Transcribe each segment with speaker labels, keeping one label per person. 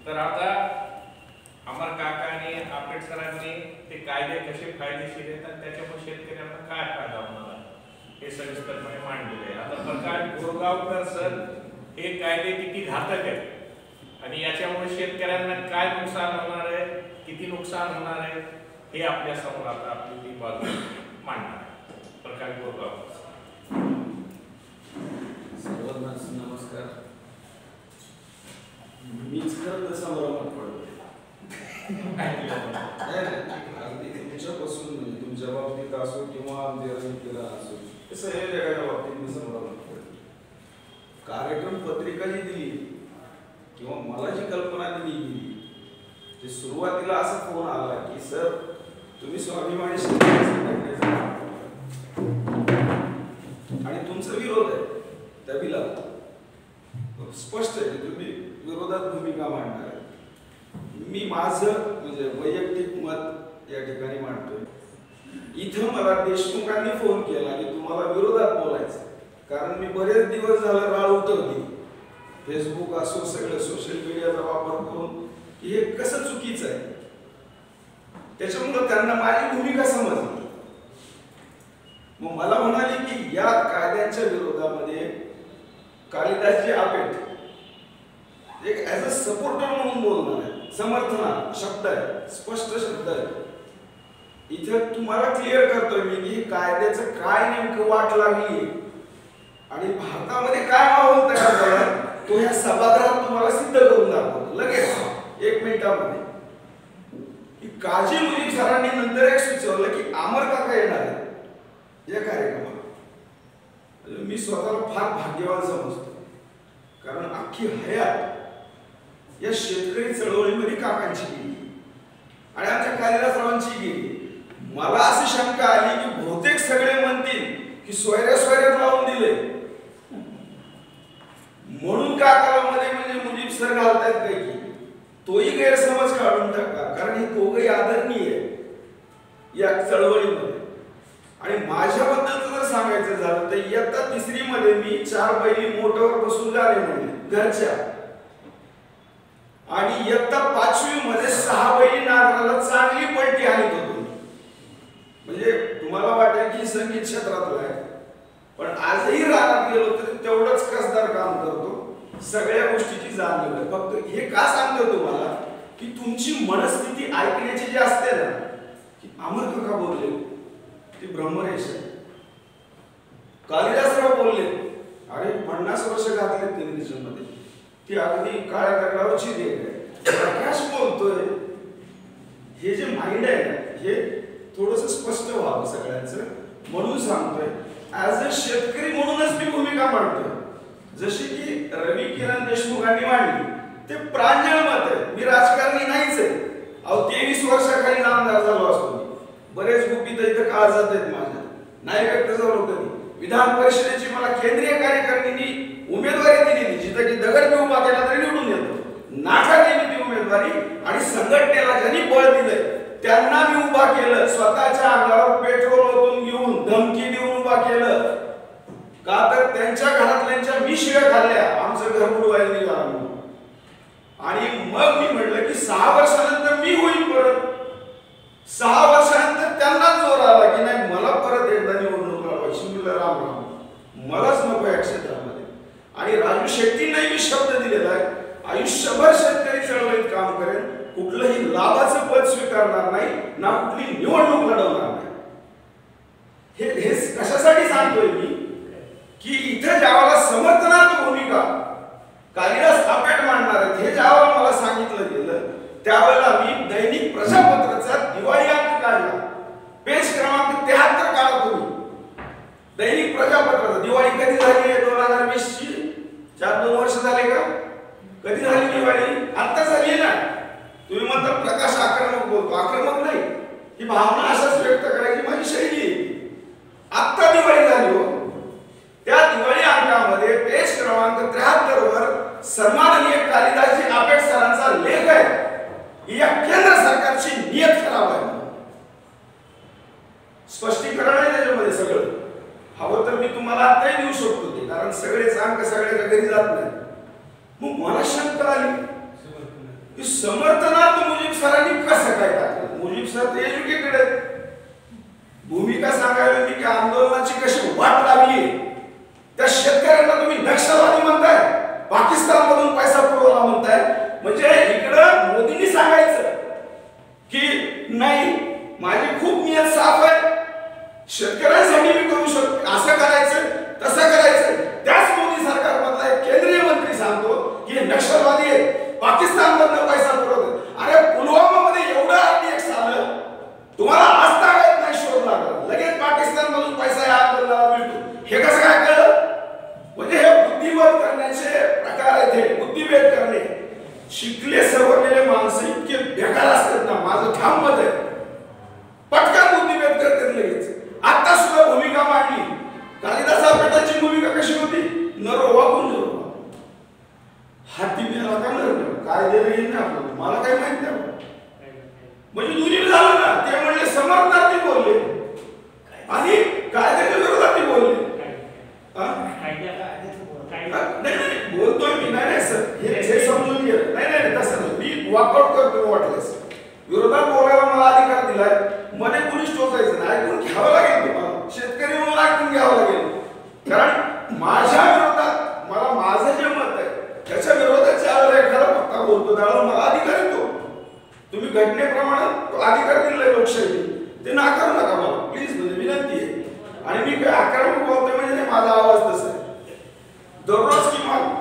Speaker 1: तर आता अमर काका आणि आपेट सरांनी ते कायदे कसे फायदेशीर आहेत आणि त्याच्यामुळे शेतकऱ्यांना काय फायदा होणार आहे हे सविस्तरपणे मांडलेले आहे. आता प्रकाश गोरगावकर सर हे कायदे किती घातक आहेत आणि याच्यामुळे शेतकऱ्यांना काय नुकसान होणार आहे, किती नुकसान होणार आहे हे आपल्या समोर आता आपली ती बाजू मांडणार आहे. प्रकाश गोरगावकर
Speaker 2: सर्वांना नमस्कार. मीच खरं समारंभात पडलो अगदी तुमच्यापासून म्हणजे तुमच्या बाबतीत असो किंवा केला असो कसं हे वेगळ्या बाबतीत मी समारंभात पडलो. कार्यक्रम पत्रिका जी दिली किंवा मला जी कल्पना दिली गेली ते सुरुवातीला असा फोन आला की सर तुम्ही स्वाभिमानी शेतकरी आणि तुमचा विरोध आहे त्या बिलाला स्पष्ट आहे की तुम्ही विरोधात भूमिका मांडणार आहे. मी माझं म्हणजे वैयक्तिक मत या ठिकाणी मांडतोय. इथं मला देशमुखांनी फोन केला की तुम्हाला विरोधात बोलायचं कारण मी बरेच दिवस झालं राळ उठवली फेसबुक असो सगळं सोशल मीडियाचा वापर करून की हे कसं चुकीचं आहे. त्याच्यामुळे त्यांना माझी भूमिका समजली. मग मला म्हणाले की या कायद्यांच्या विरोधामध्ये कालिदासजी आपेट एक ऍज अ सपोर्टर म्हणून बोलणार आहे. समर्थना शब्द आहे, स्पष्ट शब्द आहे. इथे तुम्हाला क्लिअर करतोय मी की कायद्याचं काय नेमकं वाट लागली आणि भारतामध्ये काय माहोल तयार झाला तो ह्या सभागृहात तुम्हाला सिद्ध करून दाखवतो लगेच 1 मिनिटामध्ये. काजी मुजीब सरांनी नंतर एक सुचवलं की अमर काका येणार आहे या कार्यक्रमाला. मी स्वतःला फार भाग्यवान समजतो कारण अख्खी हयात या शेतकरी चळवळीमध्ये काकांची गेली आणि आमच्या कालिदासरावांची गेली. मला अशी शंका आली की बहुतेक सगळे म्हणतील की सोयऱ्यात लावून दिले म्हणून काकाला मध्ये म्हणजे मुजीब सर घालतायत काय की तोही गैरसमज काढून टाका कारण हे दोघंही आदरणीय या चळवळीमध्ये. आणि माझ्याबद्दल जर सांगायचं झालं तर इयत्ता 3री मध्ये मी 4 बैली मोटरवर बसून झाले म्हणजे घरच्या आणि इयत्ता 5वी मध्ये 6 बैली नागराला चांगली पलटी आणत होतो. म्हणजे तुम्हाला वाटेल की संगीत क्षेत्रातला आहे पण आजही रानात गेलो तरी तेवढंच कसदार काम करतो. सगळ्या गोष्टीची जाणीव आहे. फक्त हे का सांगतो तुम्हाला की तुमची मनस्थिती ऐकण्याची जी असते ना की अमर काका बोलले ती ब्रह्मरेष आहे. कालिदासराव बोलले अरे 50 वर्ष घातले टेलिव्हिजनमध्ये ती अगदी काळ्या दगडावरची देख आहे. प्रकाश बोलतोय हे जे माइंड आहे ना हे थोडंसं स्पष्ट व्हावं सगळ्यांचं म्हणून सांगतोय. ऍज अ शेतकरी म्हणूनच मी भूमिका मांडतोय. जशी की रवी किरण देशमुखांनी मांडली ते प्रांजळ मत आहे. मी राजकारणी नाहीच आहे. अहो 23 वर्षाखाली नामदार झालो असतो. बरेच गुपित इथं काळ जात आहेत माझ्या नाही व्यक्त झालो कधी. विधान परिषदेची मला केंद्रीय कार्यकारिणीने उमेदवारी दिली जिथं की दगड मी उभा केला तरी निवडून येतो. नाकारली मी ती उमेदवारी आणि संघटनेला ज्यांनी बळ दिलंय त्यांना मी उभा केलं. स्वतःच्या अंगावर पेट्रोल ओतून घेऊन धमकी देऊन उभा केलं का तर त्यांच्या घरातल्यांच्या मी शिव्या खाल्ल्या आमचं घर बुडवायला निघाला म्हणून. आणि मग मी म्हटलं की 6 वर्षानंतर मी होईल परत. 6 वर्षानंतर त्यांना जोर आला की नाही मला परत एकदा निवडणूक लढवायची. म्हणलं राम राम मलाच नको या क्षेत्रामध्ये. आणि राजू शेट्टींनाही मी शब्द दिलेला आहे आयुष्यभर शेतकरी चळवळीत काम करेन. कुठलंही लाभाचं पद स्वीकारणार नाही ना कुठली निवडणूक लढवणार नाही. हे कशासाठी सांगतोय मी की इथे ज्यावेळेला समर्थनार्थ भूमिका कालिदास आपेट मांडणार आहेत हे ज्यावेळेला मला सांगितलं गेलं त्यावेळेला मी दैनिक प्रजापत्राचा दिवाळी अंक काढला. पेज क्रमांक 73 काढा तुम्ही. दैनिक प्रजापत्राचा दिवाळी कधी झाली आहे 2020 ची 4-2 वर्ष झाले का? कधी झाली दिवाळी? आता झाली ना. तुम्ही म्हणता प्रकाश आक्रमक बोलतो. आक्रमक नाही ही भावना अशाच व्यक्त करायची माझी शैली आहे. आता दिवाळी झाली हो. त्या दिवाळी अंकामध्ये पेज क्रमांक 73 वर सन्माननीय कालिदासजी आपेट सरांचा लेख आहे. या केंद्र सरकारची नियत खराब आहे. स्पष्टीकरण आहे त्याच्यामध्ये सगळं. हवं तर मी तुम्हाला आताही देऊ शकतो ते कारण सगळेच अंक सगळ्याच्या घरी जात नाही. मग मला शंका आली की समर्थनार्थ मुजीब सरांनी कसं काय टाकलं? मुजीब सर एज्युकेटेड आहेत. भूमिका सांगायला मी की आंदोलनाची कशी वाट लागली, त्या शेतकऱ्यांना तुम्ही नक्षलवादी म्हणताय, पाकिस्तान मधून पैसा पुरवला म्हणताय. म्हणजे इकडं मोदींनी सांगायचं की नाही माझी खूप नियत साफ आहे, शेतकऱ्यांसाठी मी करू शकतो, असं करायचं तसं करायचं. त्याच मोदी सरकार मधला एक केंद्रीय मंत्री सांगतो की हे नक्षलवादी आहे, पाकिस्तान मधनं पैसा पुरवतो. अरे पुलवामा मध्ये एवढं आरडीएक्स आलं, तुम्हाला आज तागायत नाही शोध लागला, लगेच पाकिस्तान मधून पैसा या आंदोलनाला मिळतो. हे कसं काय कळलं? म्हणजे हे बुद्धिबळ करण्याचे प्रकार आहेत, हे बुद्धिभेद करणे. शिकले सवरलेले माणसं इतके बेकार असतात ना, माझं ठाम मत आहे, पटकन बुद्धिभेद करतात लगेच. आता सुद्धा भूमिका मांडली, कालिदास आपेटाची भूमिका कशी होती? नरोवा कुंजरोवा, हाती मेला का नर काय देणं ना आपल्याला, मला काही माहित नाही. म्हणजे दोन्ही झालं ना. ते म्हणले समर्थनार्थी बोलले आणि कायद्याच्या विरोधात बोलले. नाही बोलतोय मी, नाही सर हे समजून घ्या. नाही तसं नाही, मी वॉकआउट करतो वाटलंच. विरोधात बोलायला मला अधिकार दिलाय, मध्ये कुणीच टोकायचं नाही, ऐकून घ्यावं लागेल तुम्हाला. शेतकरी म्हणून ऐकून घ्यावं लागेल, कारण माझ्या विरोधात मला माझं जे मत आहे त्याच्या विरोधात ज्यावेळेला एखादा पक्का बोलतो त्यावेळेला मला अधिकार येतो. तुम्ही घटनेप्रमाणे अधिकार दिलाय लोकशाही, ते नाकारू नका मला प्लीज, म्हणजे विनंती आहे. आणि मी काय आक्रमक बोलतोय म्हणजे माझा आवाज तसा आहे. दररोज किमान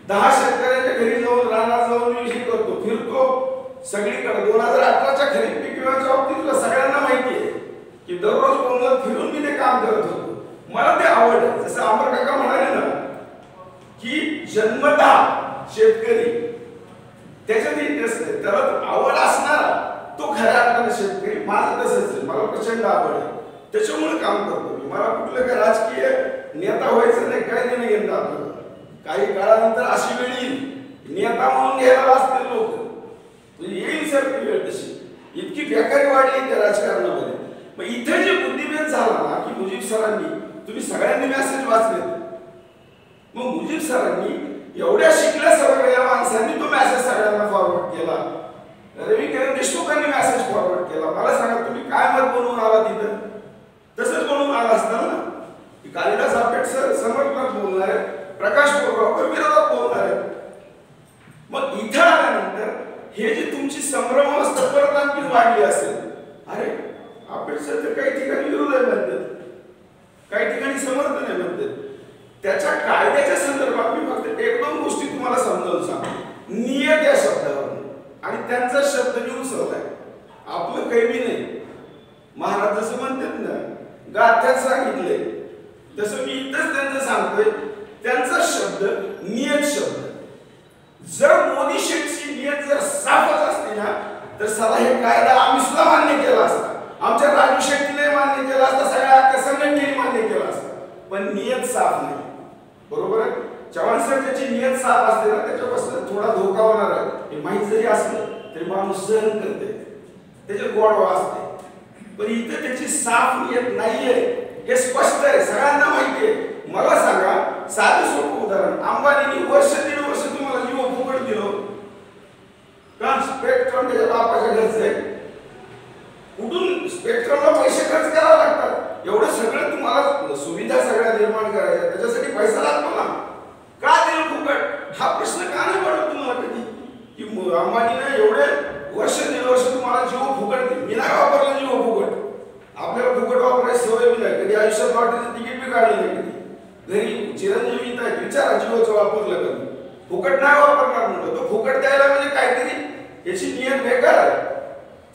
Speaker 2: 10 शेतकऱ्यांच्या घरी जाऊन रानात जाऊन मी हे करतो, फिरतो सगळीकडे. 2018च्या खरीप पीक विम्याच्या बाबतीत सगळ्यांना माहिती आहे की दररोज कोणाला फिरून मी ते काम करत होतो. मला ते आवड आहे. जसं अमर काका म्हणाले ना की जन्मतः शेतकरी त्याच्यात इंटरेस्ट आहे, त्याला आवड असणारा तो खऱ्या अर्थाने शेतकरी. माझं तसंच आहे, मला प्रचंड आवड आहे, त्याच्यामुळे काम करतो मी. मला कुठलं काय राजकीय नेता व्हायचं नाही, काय देणं घेणं आपल्याला. काही काळानंतर अशी वेळ येईल नेता म्हणून घ्यायला असतील लोक, येईल सर ती वेळ. तशी इतकी बेकारी वाढली त्या राजकारणामध्ये. मग इथे जे बुद्धिभेद झाला ना की मुजीब सरांनी, तुम्ही सगळ्यांनी मेसेज वाचले, मग मुजीब सरांनी एवढ्या शिकल्या सवरलेल्या माणसांनी तो मेसेज सगळ्यांना फॉरवर्ड केला. रविकिरण देशमुखांनी मेसेज फॉरवर्ड केला. मला सांगा तुम्ही काय मत बनवून आला तिथं? तसंच बनवून आला असताना ना की कालिदास आपेट सर समर्थनात बोलणार आहे, प्रकाश बोरगावकर विरोधात बोलणार आहे. मग इथं आल्यानंतर हे जे तुमची संभ्रमावस्था परत आणखी वाढली असेल. अरे आपेट सर तर काही ठिकाणी विरोध आहे म्हणतात, काही ठिकाणी समर्थन आहे म्हणतात. त्याच्या कायद्याच्या संदर्भात मी फक्त 1-2 गोष्टी तुम्हाला समजावून सांगतो. नियत या शब्दावर आणि त्यांचा शब्द मी उचललाय, आपलं काही बी नाही. महाराज जसं म्हणतात ना गाथ्यात सांगितलंय तसं मी इथंच त्यांचं सांगतोय. त्यांचा शब्द नियत शब्द. जर मोदी शेठची नियत जर साफच असते ना तर साला हे कायदा आम्ही सुद्धा मान्य केला असता, आमच्या राजू शेट्टीने मान्य केला असता, सगळ्या संघटनेने मान्य केला असता. पण नियत साफ नाही, बरोबर आहे. चव्हाण सर त्याची नियत साफ असते ना त्याच्यापासून थोडा धोका होणार आहे हे माहीत जरी असलं तरी माणूस सहन करते, त्याचे गोडवा असते. पण इथं त्याची साफ नियत नाहीये हे स्पष्ट आहे, सगळ्यांना माहिती आहे. मला सांगा साधं सोपं उदाहरण, अंबानीने वर्ष 1.5 वर्ष तुम्हाला जीव फुकट दिलो का? स्पेक्ट्रम त्याच्या बापाच्या घरचं आहे, कुठून स्पेक्ट्रमला पैसे खर्च करावे लागतात. एवढं सगळं तुम्हाला सुविधा सगळ्या निर्माण करायच्या, त्याच्यासाठी पैसा लागतो ना. का दिलं फुकट? हा प्रश्न का नाही पडला तुम्हाला कधी की अंबानीने एवढे वर्ष 1.5 वर्ष तुम्हाला जीव फुकट दिली? मी नाही वापरलं जीव फुकट, आपल्याला फुकट वापरायची सवय बी नाही, कधी आयुष्यात वाटेल तिकीट बी काढली नाही. कधी घरी चिरंजीवी येत आहे विचारा जीवाचं वापरलं कधी? फुकट नाही वापरणार म्हणतो. तो फुकट द्यायला म्हणजे काहीतरी याची नियत बेकार आहे.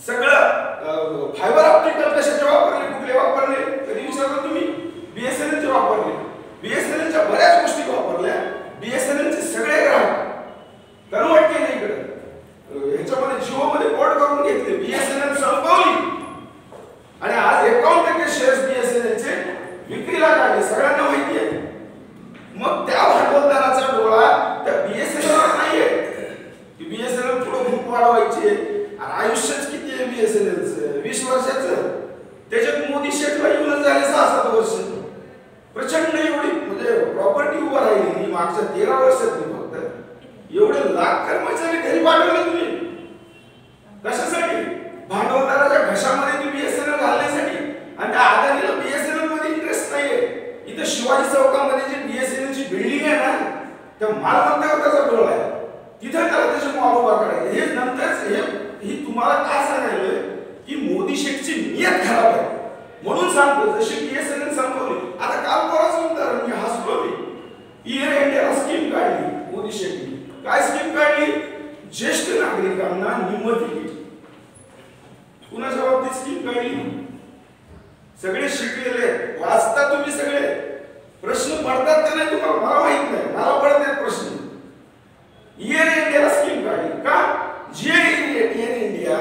Speaker 2: सगळं फायबर ऑप्टिकल कशाचे वापरले, कुठले वापरले कधी विचारलं तुम्ही? बीएसएनएलचे वापरले, बीएसएनएलच्या बऱ्याच गोष्टी वापरल्या. बीएसएनएलचे सगळे ग्राहक कन्वर्ट केले इकडे, ह्याच्यामध्ये जिओमध्ये पोर्ट करून घेतले, बीएसएनएल संपवली आणि आज 51% शेअर्स बीएसएनएलचे विक्रीला काढले, सगळ्यांना माहिती आहे. मग त्या भांडवलदाराचा डोळा त्या बीएसएनएलवर नाहीये की बीएसएनएल पुढे खूप वाढवायची आहे. आयुष्यच किती आहे बीएसएनएलचं? 20 वर्षाचं. त्याच्यात मोदी शेठला येऊन झाले 6-7 वर्ष. प्रचंड एवढी म्हणजे प्रॉपर्टी उभा राहिली मागच्या 13 वर्षात. फक्त एवढे लाख कर्मचारी घरी पाठवले तुम्ही. कशासाठी? भांडवलदाराच्या घशामध्ये ती बीएसएनएल घालण्यासाठी. आणि त्या अदानीला बीएसएनएल मध्ये इंटरेस्ट नाहीये. इथं शिवाजी चौकामध्ये जी बीएसएनएल ची बिल्डिंग आहे ना, त्या मालमत्तेवर त्याचा डोळा आहे. तिथं त्याला त्याचे मॉल उभा करायचे. हे नंतर ही तुम्हाला काय सांगायलोय की मोदी शेठची नियत खराब आहे म्हणून सांगतो. जशी बीएसएनएल संपवली, आता काल परवाच उदाहरण मी हसलो मी, एअर इंडियाला स्कीम काढली मोदी शेठनी. काय स्कीम काढली? ज्येष्ठ नागरिकांना निम्म तिकीट. कुणाच्या बाबतीत स्कीम काढली? सगळे शिकलेले वाचता तुम्ही सगळे, प्रश्न पडतात का नाही तुम्हाला मला माहित नाही, मला पडतात प्रश्न. एअर इंडियाला स्कीम काढली का? जे एअर इंडिया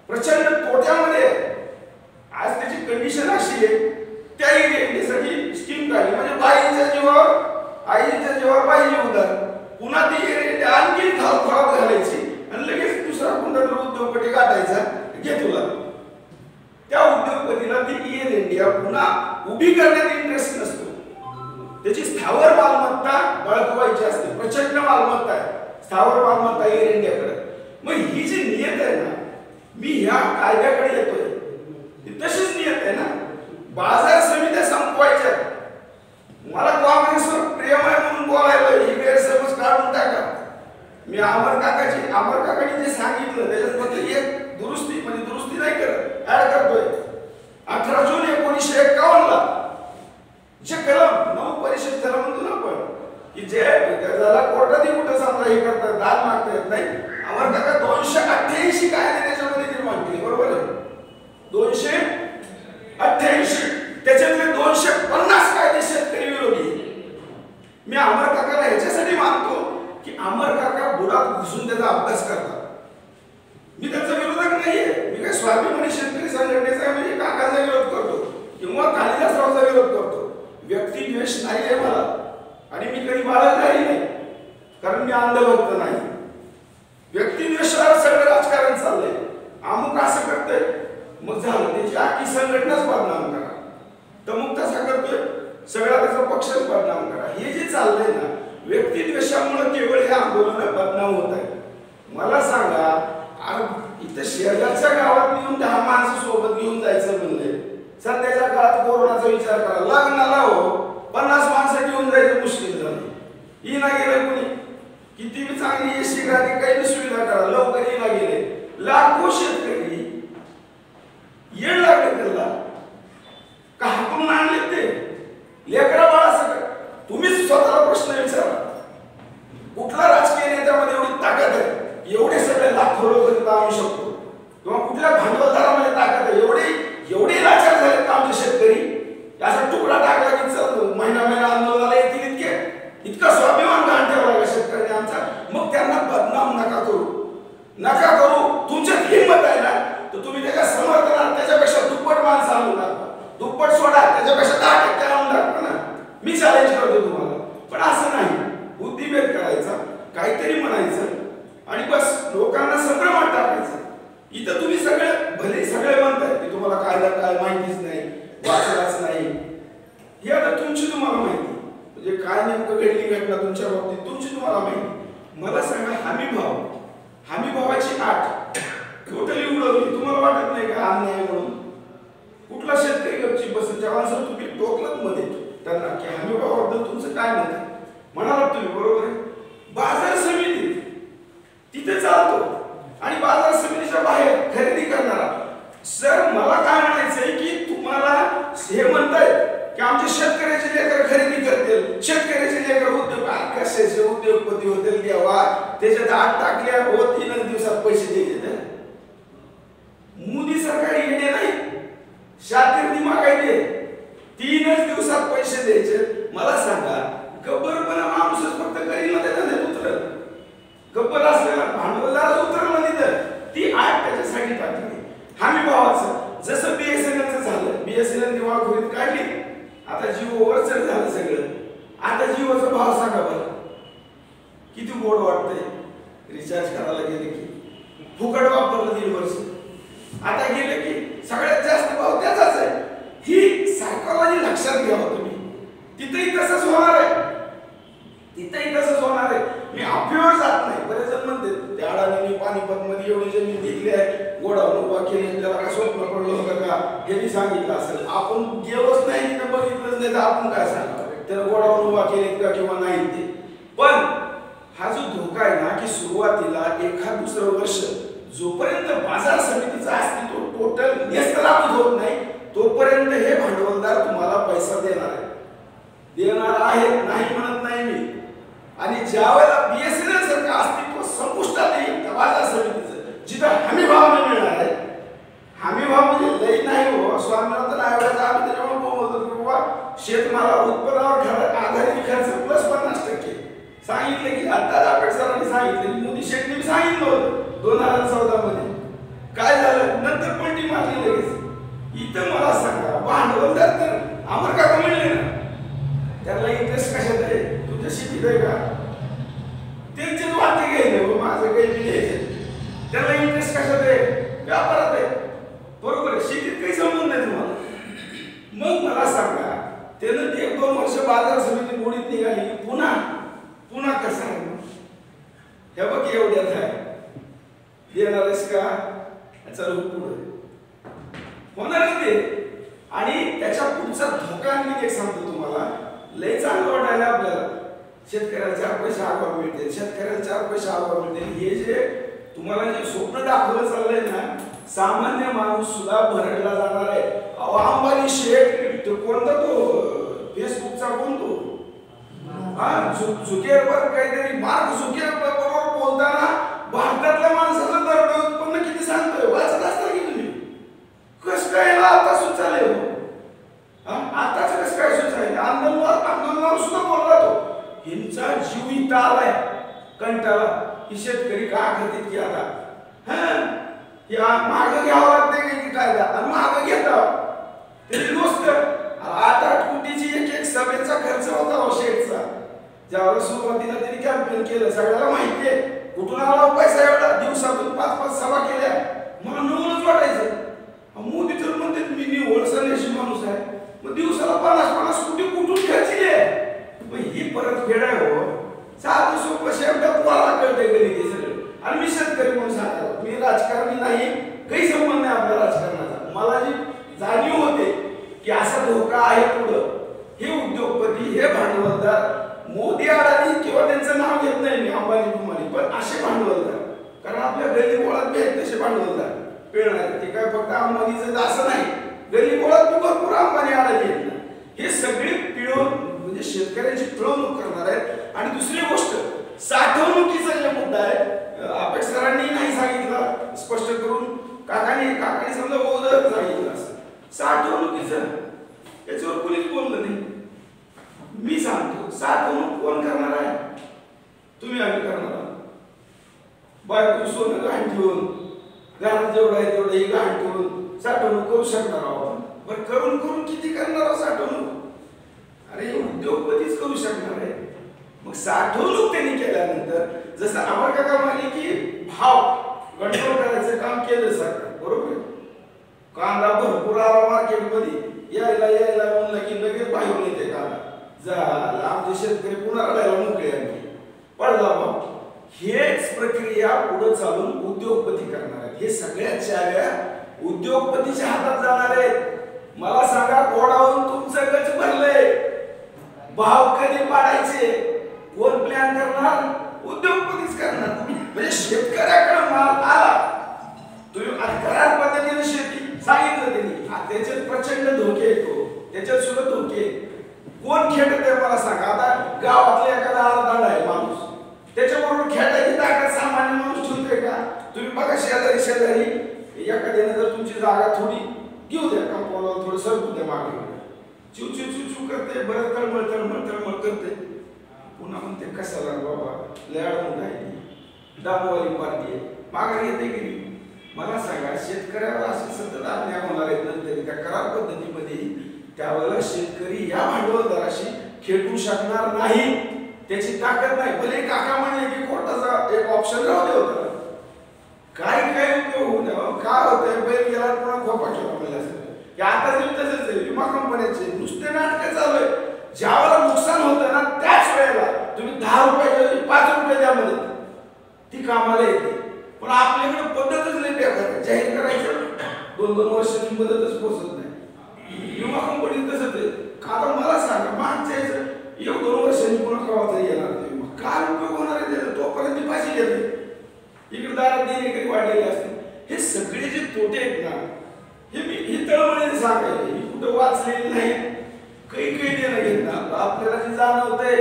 Speaker 2: प्रचंड तोट्यामध्ये, आज त्याची कंडिशन अशी आहे, त्या एअर इंडियासाठी स्कीम काढली. म्हणजे बाईच्या जीवावर, आईच्या जीवावर बाई उदार. पुन्हा ती एअर इंडिया आणखी खराब घालायची आणि लगेच दुसरा कोणता तर उद्योगपती गाठायचा, घे तुला. त्या उद्योगपतीला ती एअर इंडिया पुन्हा उभी करण्यात इंटरेस्ट नसतो. त्याची स्थावर मालमत्ता बळकवायची असते. प्रचंड मालमत्ता आहे, स्थावर मालमत्ता एअर इंडियाकडे. मग ही जी नियत आहे ना, मी ह्या कायद्याकडे येतोय, ही तशीच नियत आहे ना. बाजार समित्या संपवायच्या. मला काँग्रेसवर प्रेम आहे म्हणून बोलायला ही गैरसमज काढून टाका. मी अमर काकांनी जे सांगितलं त्याच्यात फक्त एक दुरुस्ती, म्हणजे दुरुस्ती नाही करत, ऍड करतोय. 18 जून 1951 ला जे कलम 9 परिषद त्याला म्हणतो ना आपण, की जे त्याला कोर्टाने कुठं समजा हे करतात, दाद मागता येत नाही. अमर काका 288 कायदे त्याच्यामध्ये निर्माण केले, बरोबर आहे? 288, त्याच्यातले 250 कायदे शेतकरी विरोधी. मी अमर काकाला ह्याच्यासाठी मानतो की अमर काका बुडात घुसून त्याचा अभ्यास करतात. मी त्याचा विरोधक नाहीये. मी काय स्वाभिमानी शेतकरी संघटनेचा म्हणजे काकाचा विरोध करतो किंवा कालिदासरावचा विरोध करतो. व्यक्तिद्वेष नाही आहे मला, आणि मी कधी बाळगणारही नाही, कारण मी अंधभक्त नाही. व्यक्तिद्वेषावर सगळं राजकारण चाललंय. अमुक असं करतोय, मग झालं त्याची आखी संघटनाच बदनाम करा. तमुक तसा करतोय, सगळा त्याचा पक्षच बदनाम करा. हे जे चाललंय ना, व्यक्तिद्वेषामुळे केवळ हे आंदोलन बदनाम होत आहे. मला सांगा, इथं शेजारच्या गावात येऊन 10 माणसं सोबत घेऊन जायचं म्हणले. सध्याच्या काळात कोरोनाचा विचार करा, लग्नाला हो 50 माणसं घेऊन जायचं मुश्किल झालं. ही ना गेलं कोणी, किती बी चांगली एसी गाडी काही सुविधा करा, लवकर ही ना गेले. लाखो शेतकरी येड लागले त्याला, का हाकून आणले ते लेकरा बाळा सगळं. तुम्हीच स्वतःला प्रश्न विचारा, कुठला राजकीय नेत्यामध्ये एवढी ताकद आहे एवढे सगळे लाखो लोक तिथं आणू शकतो, किंवा कुठल्या भांडवलदारामध्ये ताकद आहे एवढे लाचार झाले का आमचे शेतकरी? असा तुकडा टाकला की चल महिना आंदोलनाला येतील इतका स्वाभिमान घाण ठेवला का शेतकऱ्यांनी आमचा? मग त्यांना बदनाम नका करू. तुमच्यात हिंमत आहे ना, तर तुम्ही त्याच्या समर्थनात त्याच्यापेक्षा दुप्पट माणसं आणून दाखवा. दुप्पट सोडा, त्याच्यापेक्षा 10% आणून दाखवा ना. मी चॅलेंज करतो तुम्हाला. पण असं नाही, बुद्धिभेद करायचा, काहीतरी म्हणायचं आणि बस लोकांना संभ्रमात टाकायचं. इथं तुम्ही सगळे भले सगळे म्हणताय की तुम्हाला काय माहितीच नाही, वाचलाच नाही. हे आता तुम्हाला माहिती, म्हणजे काय नेमकं घडली घटना तुमच्या बाबतीत तुमची तुम्हाला माहिती. मला सांगा, हमी भावाची आठ टोटली उडवली. तुम्हाला वाटत नाही का अन्याय म्हणून? कुठला शेतकरी गपची बस जेव्हा सर तुम्ही टोकलत मध्ये त्यांना की हमी भावाबद्दल तुमचं काय मत आहे म्हणाला तुम्ही, बरोबर आहे? बाजार समिती तिथे चालतो आणि बाजार समितीच्या बाहेर खरेदी करणारा. सर मला काय म्हणायचंय की तुम्हाला हे म्हणतायत की आमचे शेतकऱ्याचे लेकर खरेदी करतील, शेतकऱ्याचे लेकर उद्योग, कशाचे उद्योगपती होतील देवा, त्याच्यात आठ टाकल्या हो 3 दिवसात पैसे द्यायचे. मोदी सरकार येणे नाही, शातीर दिमाग आहे. 3 दिवसात पैसे द्यायचे. मला सांगा, गब्बरपणा माणूसच फक्त करील ना, त्याचा नाही उतरल. गब्बर असलेला भांडवलदार उतरला तिथं. ती आठ त्याच्यासाठी टाकली. हमी भावाचं जसं बीएसएनएलचं झालं, बीएसएनएल दिवाळखोरीत काढली. आता जिओ ओव्हरसेल झालं सगळं. आता जिओचा भाव सांगा बरं, किती गोड वाटतंय. रिचार्ज करायला गेले की फुकट वापरलं 1.5 वर्ष, आता गेले की सगळ्यात जास्त भाव त्याचाच आहे. ही सायकॉलॉजी लक्षात घ्यावं तुम्ही. तिथेही तसंच होणार आहे. मी अफवेवर जात नाही. बरेच जण म्हणते त्या अडाणीने पानिपतमध्ये एवढी जमीन घेतली आहे, गोडाऊन उभा केली, त्याला काय स्वप्न पडलं होतं का हे मी सांगितलं असेल. आपण गेलोच नाही तिथं, बघितलंच नाही तर आपण काय सांगा त्याला गोडाऊन उभा केले का किंवा नाही ते. पण हा जो धोका आहे ना की सुरुवातीला एखाद दुसरं वर्ष जोपर्यंत बाजार समितीचं अस्तित्व टोटल नेस्तनाबूत होत नाही तोपर्यंत हे भांडवलदार तुम्हाला पैसा देणार आहेत, नाही म्हणत नाही मी. आणि ज्या वेळेला बीएसएनएल सारखं अस्तित्व संपुष्टात येईल त्या बाजार समितीचं, जिथं हमी भाव नाही मिळणार आहे, हमी भाव म्हणजे लई नाही हो, स्वामीनाथन आयोगाचा आम्ही त्याच्यामुळे बोलतो की बाबा शेतमाला उत्पन्नावर आधारित खर्च प्लस 50% सांगितलं की आता आपेट सरांनी सांगितलं, मोदी शेट्टी सांगितलं होतं 2014 मध्ये. काय झालं नंतर पलटी मारली लगेच. इथं मला सांगा भांडवलदार तर अमर काका म्हणले ना, त्याला इंटरेस्ट कशात आहे, तुमच्या शेतीत आहे का, त्यांचेच वाटे घ्यायचे माझं काही घ्यायचे, त्याला इंटरेस्ट कशात आहे, व्यापारात आहे, बरोबर आहे, शेतीत काही संबंध नाही तुम्हाला. मग मला सांगा त्यानं 1-2 वर्ष बाजार समिती मोडीत निघाली पुन्हा कसं आहे, हे बघ एवढ्यात आहे देणारच का, चल पुढे होणार ते. आणि त्याच्या पुढचा धोका मी एक सांगतो तुम्हाला, लय चांगलं वाटायला आपल्याला, शेतकऱ्याला 4 पैसे आगाव मिळतील, शेतकऱ्याला 4 पैसे आगाव मिळतील, हे जे तुम्हाला जे स्वप्न दाखवलं चाललंय ना, सामान्य माणूस सुद्धा भरडला जाणार आहे. अंबानी शेठ तो कोणता, तो फेसबुकचा कोण तो झुकेरबर्ग, काहीतरी मार्क झुकेरबर्ग बरोबर बोलताना भारतातल्या माणसाचं दर उत्पन्न किती सांगतोय, वाचत असता की तुम्ही, कसं काय आता सुचाले हो, आताच कसं काय सुचाले, आंदोलनावर सुद्धा बोलला तो, हिंचा जीव इथं आलाय कंटाळा, ही शेतकरी काय करतील की आता मागं घ्यावं लागते की कायदा, आणि मागं घेतात त्याची गोष्ट 8-8 कोटीची एक सभेचा खर्च होता शेठचा. ज्यावेळेस सुरुवातीला त्यांनी कॅम्पेन केलं, सगळ्याला माहिती आहे कुठून आला पैसा एवढा, दिवसातून 5-5 सभा केल्या, मला नवलच वाटायचं. मोदी तर म्हणते मी निवड संन्याशी माणूस आहे, मग दिवसाला 50-50 कोटी कुठून खर्चले, मग ही परत फेड आहे हो. साधं सोपं शेवट्या पोराला कळते गणित सगळं. आणि मी शेतकरी म्हणून सांगतो, मी राजकारणी नाही, काही संबंध नाही आपल्या राजकारणाचा. मला जी जाणीव होते की असा धोका आहे पुढं, हे उद्योगपती, हे भांडवलदार, मोदी अडाणी किंवा त्यांचं नाव घेत नाही मी, अंबानी कुमारी, पण असे भांडवलदार, कारण आपल्या गल्ली बोळात बी आहेत तसे भांडवलदार पिळणार, ते काय फक्त अंबानीचं असं नाही, गल्ली बोळात बी भरपूर अंबानी अडाणी आहेत ना, हे सगळे पिळून म्हणजे शेतकऱ्यांची पिळवणूक करणार आहेत. आणि दुसरी गोष्ट साठवणुकीचा जे मुद्दा आहे, आपेट सरांनी नाही सांगितलं स्पष्ट करून, काकांनी समजा ओझर सांगितलं असं साठवणुकीचं, याच्यावर कोणीच बोललं नाही. मी सांगतो साठवणूक कोण करणार आहे, तुम्ही आम्ही करणार आहोत. बायको सोनं गहाण ठेवून घरात जेवढं आहे तेवढं ही गहाण ठेवून साठवणूक करू शकणार आहोत. बरं करून किती करणार आहोत साठवणूक, अरे उद्योगपतीच करू शकणार आहे. मग साठवणूक त्यांनी केल्यानंतर जसं अमर काका म्हणाले की भाव कंट्रोल करायचं काम केलं सरकार, बरोबर. कांदा भरपूर आला मार्केटमध्ये, यायला म्हणलं की लगेच बाहेरून येते कांदा, झाला आमचे शेतकरी पुन्हा रडायला मोकळे आहे, पडला भाव. हेच प्रक्रिया पुढे चालून उद्योगपती करणार आहेत. हे सगळ्यात चाव्या उद्योगपतीच्या हातात जाणार आहेत. मला सांगा गोडाऊन तुमचं गच भरलंय, भाव कधी पाडायचे कोण प्लॅन करणार, उद्योगपतीच करणार. म्हणजे शेतकऱ्याकडे माल आला, तुम्ही करार पद्धतीने शेती सांगितलं त्यांनी, त्याच्यात प्रचंड धोके येतो, त्याच्यात सुद्धा धोके. कोण खेळत आहे मला सांगा, आता गावातला एखादा आरदांड आहे माणूस, त्याच्याबरोबर खेळायची ताकद सामान्य माणूस ठेवतोय का. तुम्ही बघा शेजारी एखाद्याने जर तुमची जागा थोडी घेऊ द्या, कंपाऊंडवर थोडं सरकू द्या मागे, चिव करते, बरं तळमळ करते, पुन्हा म्हणते कशाला बाबा लयाड मोठा आहे, दाबवाली पार्टी आहे, मागे येते की नाही. मला सांगा शेतकऱ्यावर असे सतत अन्याय होणार आहेत नंतर त्या करार पद्धतीमध्ये, त्यावेळेला शेतकरी या भांडवलदाराशी खेळू शकणार नाही, त्याची ताकद नाही. भले काका म्हणे की कोर्टाचा एक ऑप्शन राहू दे होता, काय उपयोग होऊ द्या. काय होतंय, बैल गेला पुन्हा खोपा केला पहिला की आता जरी तसंच आहे. विमा कंपन्याचे नुसते नाटक चालू आहे. ज्यावेळेला नुकसान होतं ना त्याच वेळेला तुम्ही 10 रुपयाच्या 5 रुपये द्या मदत, ती कामाला येते. पण आपल्याकडे पद्धतच नाही बेकार जाहीर करायचं 2-2 वर्षाची मदतच पोहोचत नाही. विमा कंपनी तसंच आहे. आता मला सांगा मागच्या 1-2 वर्षांनी पुन्हा केव्हा तरी येणार नाही विमा. काय उपयोग होणार आहे त्याचा? तोपर्यंत पैसे घेते इकडे दारात देणे वाढलेले असते. हे सगळे जे तोटे आहेत ना ही तळमळीने सांगायला ही कुठं वाचलेली नाही. काही देणं घेत ना आपल्याला जे जाणवतंय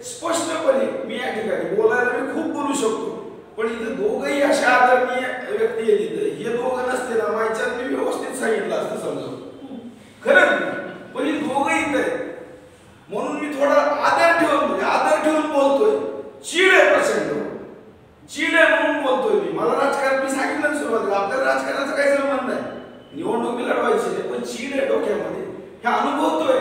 Speaker 2: स्पष्टपणे. मी या ठिकाणी बोलायला मी खूप बोलू शकतो पण इथे दोघंही अशा आदरणीय व्यक्ती आहेत. इथे हे दोघं नसते ना माझ्यात मी व्यवस्थित सांगितलं असतं समजा खरंच. पण हे दोघं इथे आहेत म्हणून मी थोडा आदर ठेवून बोलतोय. चीड आहे प्रचंड चीड आहे म्हणून बोलतोय मी. मला राजकारण मी सांगितलं सुरुवातीला आपल्याला राजकारणाचा काही संबंध नाही. निवडणूक लढवायची नाही पण चीड आहे डोक्यामध्ये हे अनुभवतोय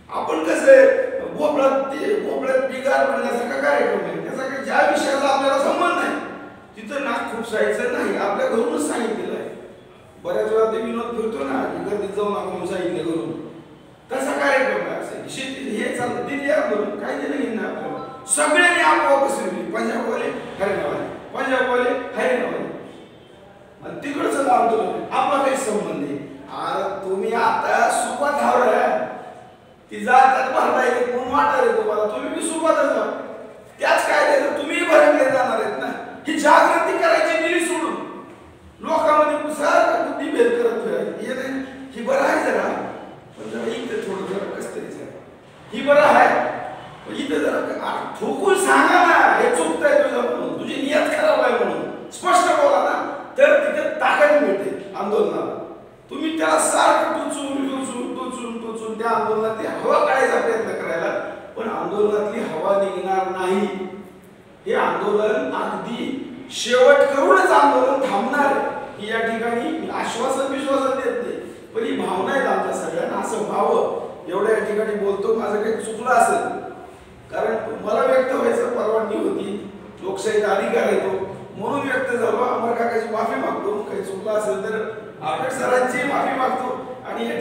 Speaker 2: आपण. कसं आहे भोपळ्यात बिगार बनण्यासारखा कार्यक्रम आहे. त्याचा काही ज्या विषयाचा आपल्याला संबंध नाही तिथं नाक खुपसायचं नाही. आपल्या घरूनच सांगितलेलं आहे. बऱ्याच वेळा ते विनोद फिरतो ना गर्दीत जाऊ नका म्हणून सांगितलं घरून. तसा कार्यक्रम आहे. असं शेती हे चालतं दिल्ली आंदोलन काय दिलं घेईन ना आपल्याला सगळ्यांनी आपोआप बसवली. पंजाबवाले हरियाणावाले पंजाबवाले हरियाणावाले आणि तिकडचं आंदोलन आपला काही संबंध नाही. अरे तुम्ही आता सुपात हवं ती जातात भरडायला म्हणून वाटत तुम्हाला तुम्ही बी सुपातच जा. त्याच कायद्याचं तुम्ही भरडले जाणार आहेत ना. ही जागृती करायची दिली सोडून लोकांमध्ये सारखं बुद्धी भेद करत फिरायची. ही बरं आहे जरा पण जरा इथं थोडं जरा कसं तरी ही बरं आहे इथं जरा ठोकून सांगा ना हे चुकतंय तुझं म्हणून तुझी नियत खराब आहे म्हणून स्पष्ट बोला ना तर तिथे ताकद मिळते आंदोलनाला. तुम्ही त्याला सारखं टोचून त्या आंदोलनातली हवा काढायचा प्रयत्न करायला पण आंदोलनातली हवा निघणार नाही. हे आंदोलन अगदी शेवट करूनच आंदोलन थांबणार ही या ठिकाणी आश्वासन विश्वासन देत नाही पण ही भावना आहेत आमच्या सगळ्यांना असं व्हावं एवढ्या या ठिकाणी बोलतो. माझं काही चुकलं असेल कारण मला व्यक्त व्हायचं परवानगी होती लोकशाहीचा अधिकार येतो म्हणून व्यक्त झालो. अमर काकाची माफी मागतो. काही चुकलं असेल तर आंबेडकर सरांची माफी मागतो आणि या